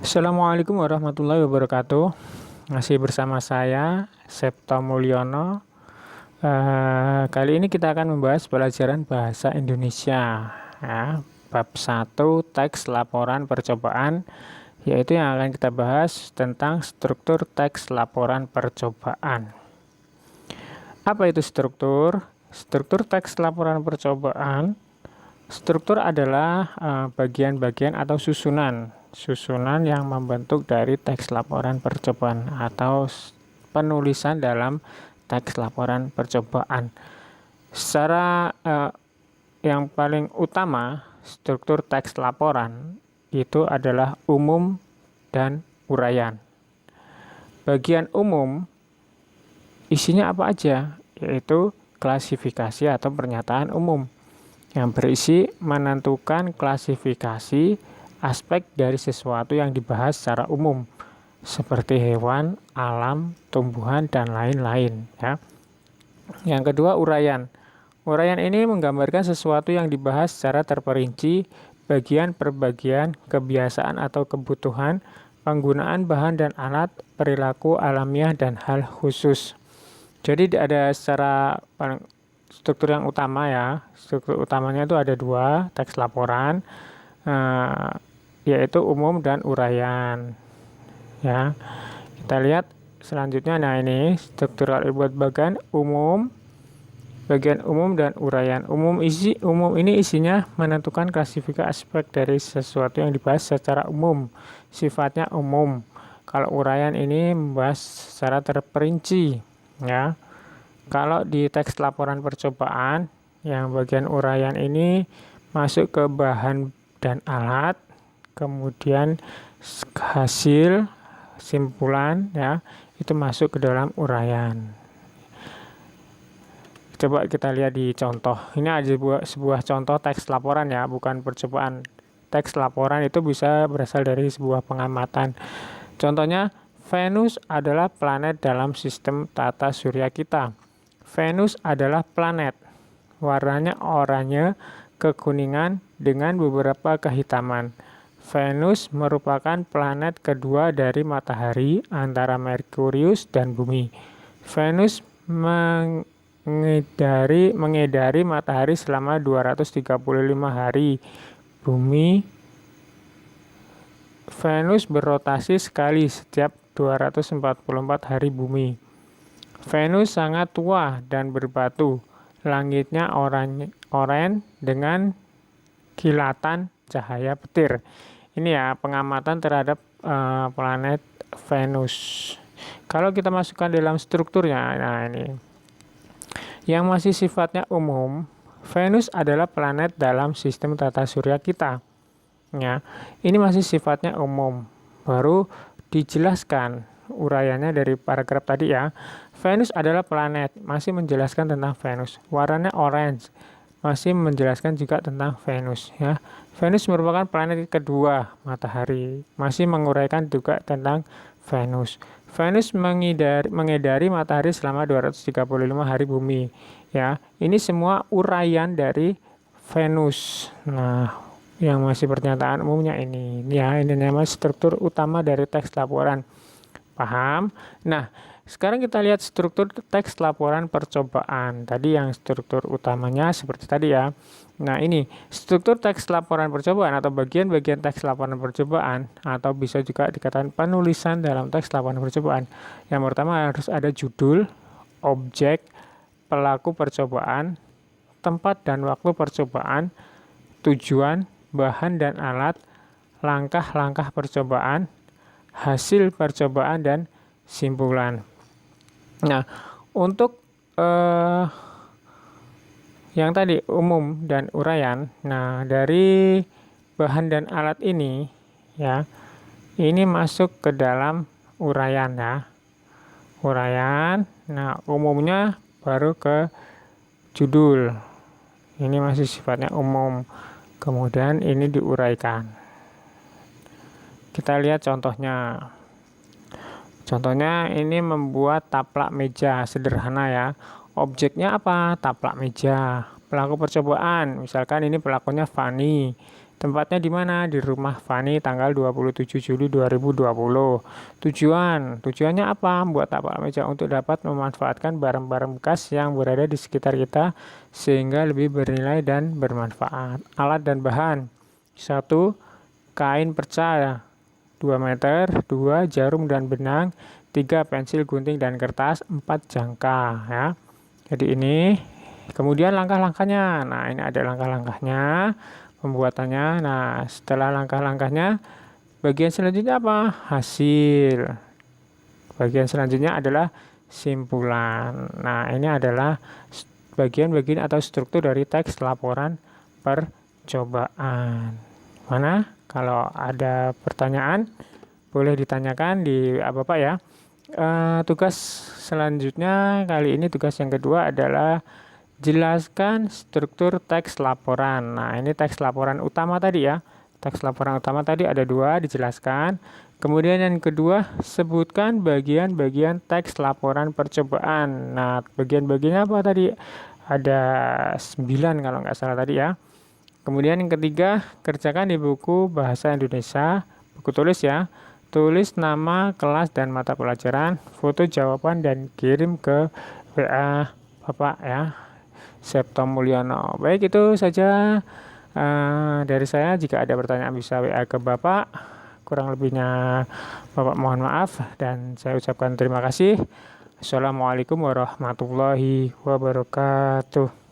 Assalamualaikum warahmatullahi wabarakatuh. Masih bersama saya, Septo Mulyono. Kali ini kita akan membahas pelajaran bahasa Indonesia. Ya, bab 1 teks laporan percobaan, yaitu yang akan kita bahas tentang struktur teks laporan percobaan. Apa itu struktur? Struktur teks laporan percobaan. Struktur adalah bagian-bagian atau susunan yang membentuk dari teks laporan percobaan atau penulisan dalam teks laporan percobaan. Secara yang paling utama, struktur teks laporan itu adalah umum dan uraian. Bagian umum isinya apa aja? Yaitu klasifikasi atau pernyataan umum yang berisi menentukan klasifikasi aspek dari sesuatu yang dibahas secara umum, seperti hewan, alam, tumbuhan, dan lain-lain. Ya. Yang kedua, uraian. Uraian ini menggambarkan sesuatu yang dibahas secara terperinci, bagian per bagian, kebiasaan atau kebutuhan, penggunaan bahan dan alat, perilaku alamiah, dan hal khusus. Jadi ada secara struktur yang utama ya. Struktur utamanya itu ada dua, teks laporan, yaitu umum dan uraian. Ya, kita lihat selanjutnya. Nah, ini struktural buat bagian umum dan uraian. Umum ini isinya menentukan klasifikasi aspek dari sesuatu yang dibahas secara umum, sifatnya umum. Kalau uraian ini membahas secara terperinci, ya. Kalau di teks laporan percobaan, yang bagian uraian ini masuk ke bahan dan alat, kemudian hasil, simpulan, ya, itu masuk ke dalam uraian. Coba kita lihat di contoh. Ini ada sebuah contoh teks laporan ya, bukan percobaan. Teks laporan itu bisa berasal dari sebuah pengamatan. Contohnya, Venus adalah planet dalam sistem tata surya kita. Venus adalah planet. Warnanya oranye kekuningan dengan beberapa kehitaman. Venus merupakan planet kedua dari matahari antara Merkurius dan Bumi. Venus mengedari matahari selama 235 hari. Venus berotasi sekali setiap 244 hari bumi. Venus sangat tua dan berbatu. Langitnya oranye dengan kilatan cahaya petir. Ini ya pengamatan terhadap planet Venus. Kalau kita masukkan dalam strukturnya, nah ini yang masih sifatnya umum, Venus adalah planet dalam sistem tata surya kita. Ya, ini masih sifatnya umum. Baru dijelaskan uraiannya dari paragraf tadi ya. Venus adalah planet, masih menjelaskan tentang Venus. Warnanya orange, masih menjelaskan juga tentang Venus ya. Venus merupakan planet kedua matahari, masih menguraikan juga tentang Venus. Venus mengedari matahari selama 235 hari bumi ya. Ini semua uraian dari Venus. Nah, yang masih pernyataan umumnya ini ya, ini namanya struktur utama dari teks laporan. Paham? Nah, sekarang kita lihat struktur teks laporan percobaan. Tadi yang struktur utamanya seperti tadi ya. Nah, ini struktur teks laporan percobaan atau bagian-bagian teks laporan percobaan, atau bisa juga dikatakan penulisan dalam teks laporan percobaan. Yang pertama harus ada judul, objek, pelaku percobaan, tempat dan waktu percobaan, tujuan, bahan dan alat, langkah-langkah percobaan, hasil percobaan, dan simpulan. Nah, untuk yang tadi umum dan uraian, nah dari bahan dan alat ini ya, ini masuk ke dalam uraian ya. Uraian, nah umumnya baru ke judul. Ini masih sifatnya umum. Kemudian ini diuraikan. Kita lihat contohnya. Contohnya ini membuat taplak meja sederhana ya. Objeknya apa? Taplak meja. Pelaku percobaan, misalkan ini pelakunya Fani. Tempatnya di mana? Di rumah Fani tanggal 27 Juli 2020. Tujuannya apa? Buat tapak meja untuk dapat memanfaatkan barang-barang bekas yang berada di sekitar kita sehingga lebih bernilai dan bermanfaat. Alat dan bahan. 1. Kain perca 2 meter, 2 jarum dan benang, 3 pensil gunting dan kertas, 4 jangka ya. Jadi ini kemudian langkah-langkahnya. Nah, ini ada langkah-langkahnya pembuatannya. Nah, setelah langkah-langkahnya, bagian selanjutnya apa? Hasil. Bagian selanjutnya adalah simpulan. Nah, ini adalah bagian-bagian atau struktur dari teks laporan percobaan. Mana? Kalau ada pertanyaan, boleh ditanyakan di Bapak ya. Tugas selanjutnya kali ini tugas yang kedua adalah jelaskan struktur teks laporan. Nah, ini teks laporan utama tadi ya. Teks laporan utama tadi ada 2 dijelaskan. Kemudian yang kedua, sebutkan bagian-bagian teks laporan percobaan. Nah, bagian-bagiannya apa tadi? Ada 9 kalau nggak salah tadi ya. Kemudian yang ketiga, kerjakan di buku Bahasa Indonesia, buku tulis ya. Tulis nama, kelas, dan mata pelajaran, foto jawaban, dan kirim ke WA Bapak ya. Septo Mulyono. Baik, itu saja dari saya. Jika ada pertanyaan bisa WA ke Bapak. Kurang lebihnya Bapak mohon maaf dan saya ucapkan terima kasih. Assalamualaikum warahmatullahi wabarakatuh.